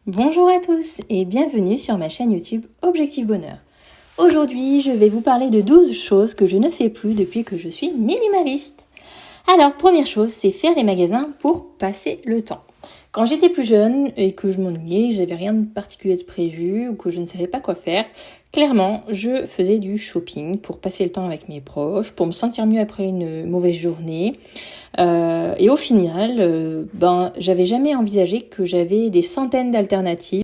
Bonjour à tous et bienvenue sur ma chaîne YouTube Objectif Bonheur. Aujourd'hui, je vais vous parler de 12 choses que je ne fais plus depuis que je suis minimaliste. Alors, première chose, c'est faire les magasins pour passer le temps. Quand j'étais plus jeune et que je m'ennuyais, j'avais rien de particulier de prévu ou que je ne savais pas quoi faire, clairement, je faisais du shopping pour passer le temps avec mes proches, pour me sentir mieux après une mauvaise journée. Et au final, j'avais jamais envisagé que j'avais des centaines d'alternatives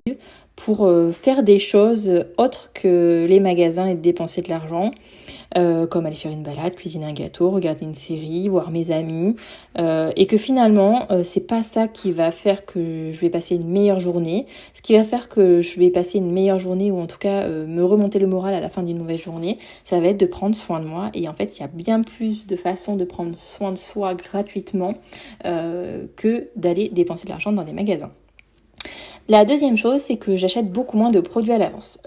pour faire des choses autres que les magasins et de dépenser de l'argent. Comme aller faire une balade, cuisiner un gâteau, regarder une série, voir mes amis, et que finalement c'est pas ça qui va faire que je vais passer une meilleure journée. Ce qui va faire que je vais passer une meilleure journée, ou en tout cas me remonter le moral à la fin d'une mauvaise journée, ça va être de prendre soin de moi. Et en fait, il y a bien plus de façons de prendre soin de soi gratuitement que d'aller dépenser de l'argent dans des magasins. La deuxième chose, c'est que j'achète beaucoup moins de produits à l'avance.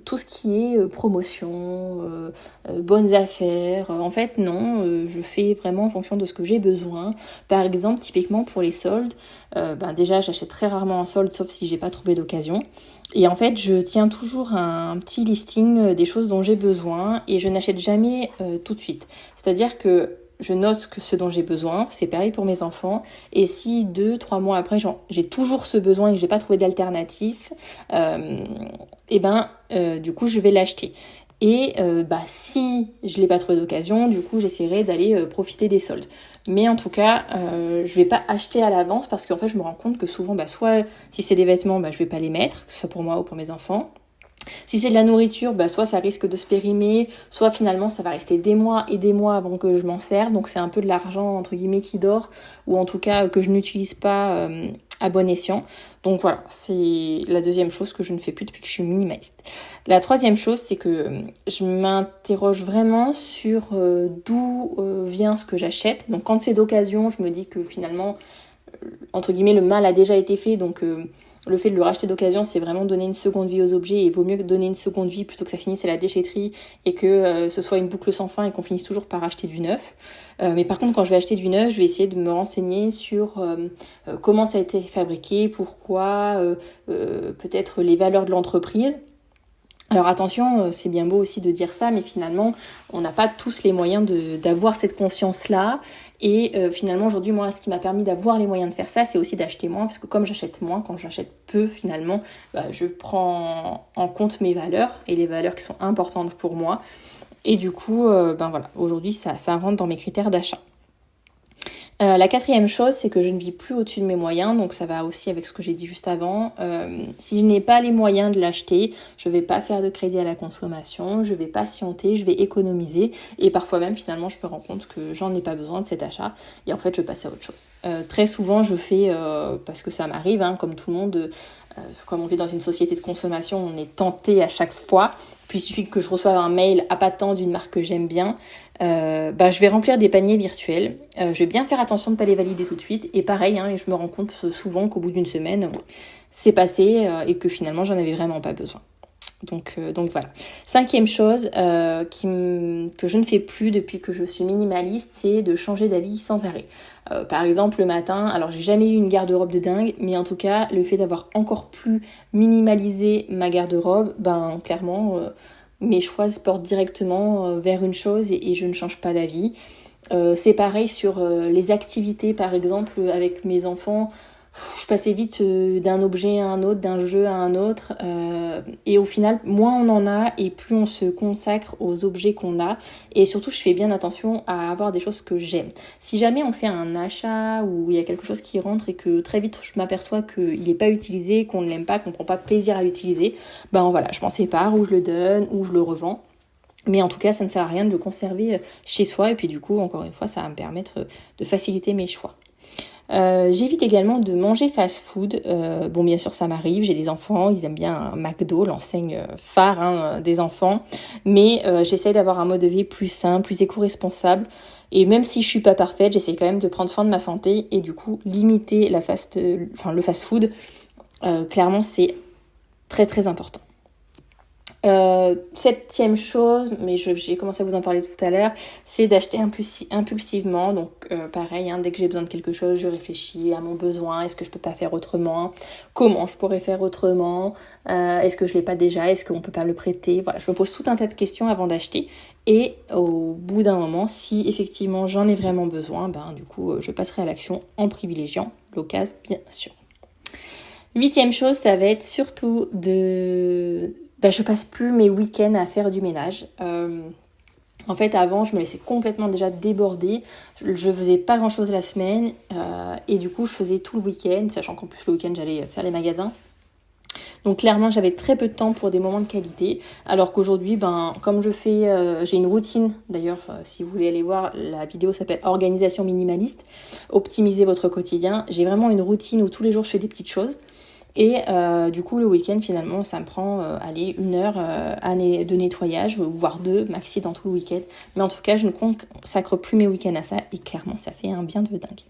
Tout ce qui est promotion, bonnes affaires, en fait non, je fais vraiment en fonction de ce que j'ai besoin. Par exemple, typiquement pour les soldes, déjà j'achète très rarement en solde sauf si j'ai pas trouvé d'occasion. Et en fait, je tiens toujours un petit listing des choses dont j'ai besoin et je n'achète jamais tout de suite. C'est-à-dire que je note ce dont j'ai besoin, c'est pareil pour mes enfants. Et si 2-3 mois après, j'ai toujours ce besoin et que j'ai pas trouvé d'alternatif, du coup, je vais l'acheter. Et si je l'ai pas trouvé d'occasion, du coup, j'essaierai d'aller profiter des soldes. Mais en tout cas, je vais pas acheter à l'avance parce qu'en fait, je me rends compte que souvent, soit si c'est des vêtements, je vais pas les mettre, que ce soit pour moi ou pour mes enfants. Si c'est de la nourriture, soit ça risque de se périmer, soit finalement ça va rester des mois et des mois avant que je m'en serve. Donc c'est un peu de l'argent entre guillemets qui dort, ou en tout cas que je n'utilise pas à bon escient. Donc voilà, c'est la deuxième chose que je ne fais plus depuis que je suis minimaliste. La troisième chose, c'est que je m'interroge vraiment sur d'où vient ce que j'achète. Donc quand c'est d'occasion, je me dis que finalement, entre guillemets, le mal a déjà été fait, donc le fait de le racheter d'occasion, c'est vraiment donner une seconde vie aux objets, et il vaut mieux donner une seconde vie plutôt que ça finisse à la déchetterie et que ce soit une boucle sans fin et qu'on finisse toujours par acheter du neuf. Mais par contre, quand je vais acheter du neuf, je vais essayer de me renseigner sur comment ça a été fabriqué, pourquoi, peut-être les valeurs de l'entreprise. Alors attention, c'est bien beau aussi de dire ça, mais finalement, on n'a pas tous les moyens d'avoir cette conscience-là. Et finalement, aujourd'hui, moi, ce qui m'a permis d'avoir les moyens de faire ça, c'est aussi d'acheter moins, parce que comme j'achète moins, quand j'achète peu, finalement, je prends en compte mes valeurs, et les valeurs qui sont importantes pour moi. Et du coup, aujourd'hui, ça rentre dans mes critères d'achat. La quatrième chose, c'est que je ne vis plus au-dessus de mes moyens, donc ça va aussi avec ce que j'ai dit juste avant. Si je n'ai pas les moyens de l'acheter, je vais pas faire de crédit à la consommation, je vais patienter, je vais économiser, et parfois même finalement je me rends compte que j'en ai pas besoin de cet achat, et en fait je passe à autre chose. Très souvent je fais, parce que ça m'arrive, comme tout le monde, comme on vit dans une société de consommation, on est tenté à chaque fois. Puis il suffit que je reçoive un mail appâtant d'une marque que j'aime bien, je vais remplir des paniers virtuels. Je vais bien faire attention de ne pas les valider tout de suite. Et pareil, je me rends compte souvent qu'au bout d'une semaine, c'est passé et que finalement, j'en avais vraiment pas besoin. Donc voilà. Cinquième chose que je ne fais plus depuis que je suis minimaliste, c'est de changer d'avis sans arrêt. Par exemple, le matin, alors j'ai jamais eu une garde-robe de dingue, mais en tout cas, le fait d'avoir encore plus minimalisé ma garde-robe, clairement, mes choix se portent directement vers une chose et je ne change pas d'avis. C'est pareil sur les activités, par exemple, avec mes enfants. Je passais vite d'un objet à un autre, d'un jeu à un autre, et au final, moins on en a et plus on se consacre aux objets qu'on a, et surtout je fais bien attention à avoir des choses que j'aime. Si jamais on fait un achat où il y a quelque chose qui rentre et que très vite je m'aperçois qu'il n'est pas utilisé, qu'on ne l'aime pas, qu'on ne prend pas plaisir à l'utiliser, je m'en sépare, ou je le donne, ou je le revends. Mais en tout cas, ça ne sert à rien de le conserver chez soi, et puis du coup, encore une fois, ça va me permettre de faciliter mes choix. J'évite également de manger fast-food. Bien sûr, ça m'arrive, j'ai des enfants, ils aiment bien un McDo, l'enseigne phare des enfants. Mais j'essaie d'avoir un mode de vie plus sain, plus éco-responsable. Et même si je suis pas parfaite, j'essaie quand même de prendre soin de ma santé et du coup limiter le fast-food. Clairement, c'est très très important. Septième chose, mais j'ai commencé à vous en parler tout à l'heure, c'est d'acheter impulsivement. Donc pareil, dès que j'ai besoin de quelque chose, je réfléchis à mon besoin, est-ce que je peux pas faire autrement, comment je pourrais faire autrement, est-ce que je l'ai pas déjà, est-ce qu'on peut pas me le prêter. Voilà, je me pose tout un tas de questions avant d'acheter, et au bout d'un moment, si effectivement j'en ai vraiment besoin, du coup je passerai à l'action en privilégiant l'occasion, bien sûr. Huitième chose, ça va être surtout je passe plus mes week-ends à faire du ménage. En fait, avant, je me laissais complètement déjà déborder. Je faisais pas grand-chose la semaine. Et du coup, je faisais tout le week-end, sachant qu'en plus, le week-end, j'allais faire les magasins. Donc clairement, j'avais très peu de temps pour des moments de qualité. Alors qu'aujourd'hui, comme je fais, j'ai une routine. D'ailleurs, si vous voulez aller voir, la vidéo s'appelle Organisation minimaliste. Optimiser votre quotidien. J'ai vraiment une routine où tous les jours, je fais des petites choses. Et du coup, le week-end, finalement, ça me prend 1 heure de nettoyage, voire 2 maxi dans tout le week-end. Mais en tout cas, je ne consacre plus mes week-ends à ça. Et clairement, ça fait un bien de dingue.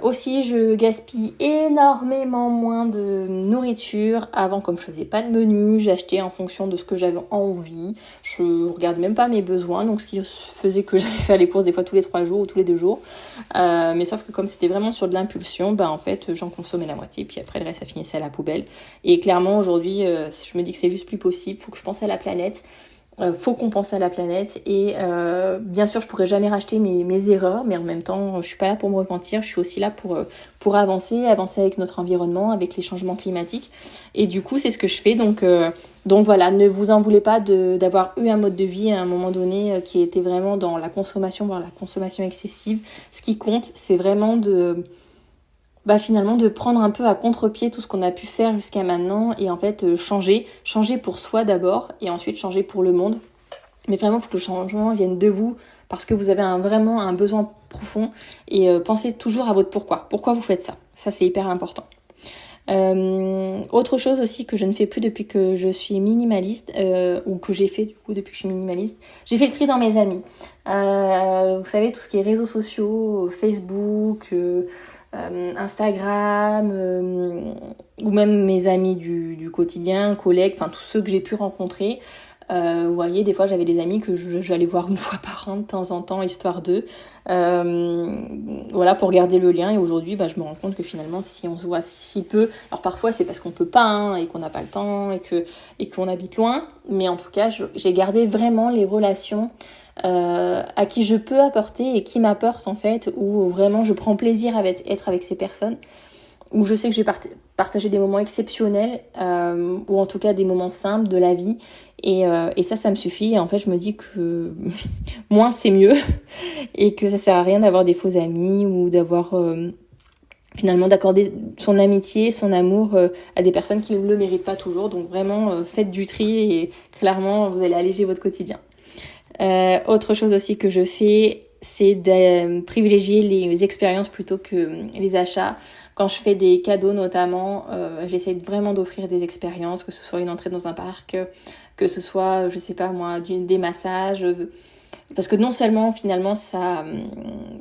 Aussi, je gaspille énormément moins de nourriture. Avant, comme je faisais pas de menu, j'achetais en fonction de ce que j'avais envie. Je regardais même pas mes besoins, donc ce qui faisait que j'allais faire les courses des fois tous les 3 jours ou tous les 2 jours. Mais sauf que comme c'était vraiment sur de l'impulsion, en fait, j'en consommais la moitié, puis après le reste, ça finissait à la poubelle. Et clairement, aujourd'hui, je me dis que c'est juste plus possible. Faut que je pense à la planète. Faut qu'on pense à la planète, et bien sûr je pourrais jamais racheter mes erreurs, mais en même temps je suis pas là pour me repentir, je suis aussi là pour avancer avec notre environnement, avec les changements climatiques, et du coup c'est ce que je fais. Donc voilà, ne vous en voulez pas d'avoir eu un mode de vie à un moment donné qui était vraiment dans la consommation, voire la consommation excessive. Ce qui compte, c'est vraiment finalement de prendre un peu à contre-pied tout ce qu'on a pu faire jusqu'à maintenant, et en fait changer pour soi d'abord, et ensuite changer pour le monde. Mais vraiment, il faut que le changement vienne de vous, parce que vous avez vraiment un besoin profond, et pensez toujours à votre pourquoi vous faites ça. Ça, c'est hyper important. Autre chose aussi que je ne fais plus depuis que je suis minimaliste, ou que j'ai fait du coup depuis que je suis minimaliste, j'ai fait le tri dans mes amis. Vous savez, tout ce qui est réseaux sociaux, Facebook, Instagram, ou même mes amis du quotidien, collègues, tous ceux que j'ai pu rencontrer. Vous voyez, des fois j'avais des amis que j'allais voir 1 fois par an de temps en temps, histoire d'eux, pour garder le lien. Et aujourd'hui je me rends compte que finalement, si on se voit si peu, alors parfois c'est parce qu'on peut pas, et qu'on n'a pas le temps, et qu'on habite loin, mais en tout cas j'ai gardé vraiment les relations à qui je peux apporter et qui m'apportent en fait, où vraiment je prends plaisir à être avec ces personnes, où je sais que j'ai partagé des moments exceptionnels, ou en tout cas des moments simples de la vie, et ça me suffit. Et en fait je me dis que moins c'est mieux, et que ça sert à rien d'avoir des faux amis, ou d'avoir finalement d'accorder son amitié, son amour à des personnes qui ne le méritent pas toujours. Donc vraiment faites du tri, et clairement vous allez alléger votre quotidien. Autre chose aussi que je fais, c'est de privilégier les expériences plutôt que les achats. Quand je fais des cadeaux notamment, j'essaie vraiment d'offrir des expériences, que ce soit une entrée dans un parc, que ce soit, je sais pas moi, des massages. Parce que non seulement finalement ça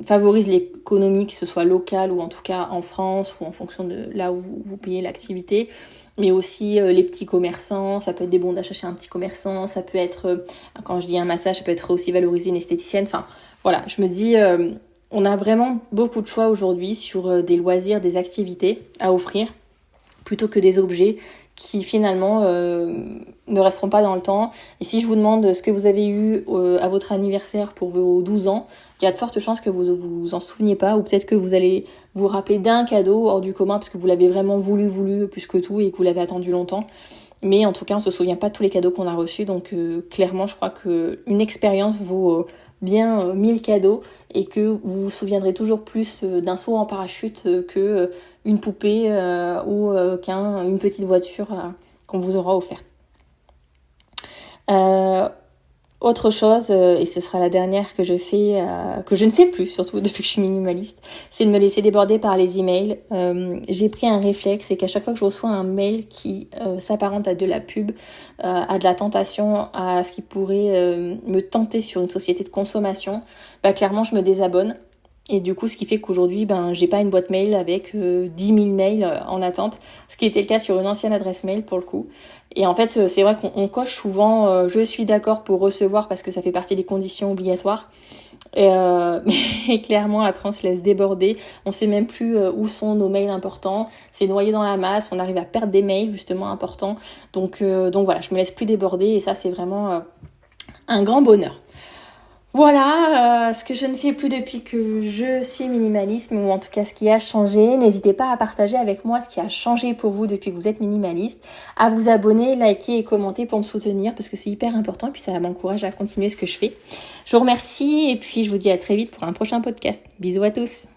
favorise l'économie, que ce soit locale ou en tout cas en France, ou en fonction de là où vous payez l'activité, mais aussi les petits commerçants. Ça peut être des bons d'achat chez un petit commerçant, ça peut être, quand je dis un massage, ça peut être aussi valoriser une esthéticienne. Voilà, je me dis, on a vraiment beaucoup de choix aujourd'hui sur des loisirs, des activités à offrir, plutôt que des objets qui finalement ne resteront pas dans le temps. Et si je vous demande ce que vous avez eu à votre anniversaire pour vos 12 ans, il y a de fortes chances que vous en souveniez pas, ou peut-être que vous allez vous rappeler d'un cadeau hors du commun parce que vous l'avez vraiment voulu plus que tout, et que vous l'avez attendu longtemps. Mais en tout cas, on se souvient pas de tous les cadeaux qu'on a reçus. Donc clairement, je crois qu'une expérience vaut bien 1000 cadeaux, et que vous vous souviendrez toujours plus d'un saut en parachute que une poupée ou qu'une petite voiture qu'on vous aura offerte. Autre chose, et ce sera la dernière que je fais, que je ne fais plus, surtout depuis que je suis minimaliste, c'est de me laisser déborder par les emails. J'ai pris un réflexe, c'est qu'à chaque fois que je reçois un mail qui s'apparente à de la pub, à de la tentation, à ce qui pourrait me tenter sur une société de consommation, clairement je me désabonne. Et du coup, ce qui fait qu'aujourd'hui, j'ai pas une boîte mail avec 10 000 mails en attente, ce qui était le cas sur une ancienne adresse mail pour le coup. Et en fait, c'est vrai qu'on coche souvent je suis d'accord pour recevoir parce que ça fait partie des conditions obligatoires. Mais clairement, après, on se laisse déborder. On sait même plus où sont nos mails importants. C'est noyé dans la masse. On arrive à perdre des mails justement importants. Donc voilà, je me laisse plus déborder et ça, c'est vraiment un grand bonheur. Voilà ce que je ne fais plus depuis que je suis minimaliste, ou en tout cas ce qui a changé. N'hésitez pas à partager avec moi ce qui a changé pour vous depuis que vous êtes minimaliste, à vous abonner, liker et commenter pour me soutenir parce que c'est hyper important et puis ça m'encourage à continuer ce que je fais. Je vous remercie et puis je vous dis à très vite pour un prochain podcast. Bisous à tous.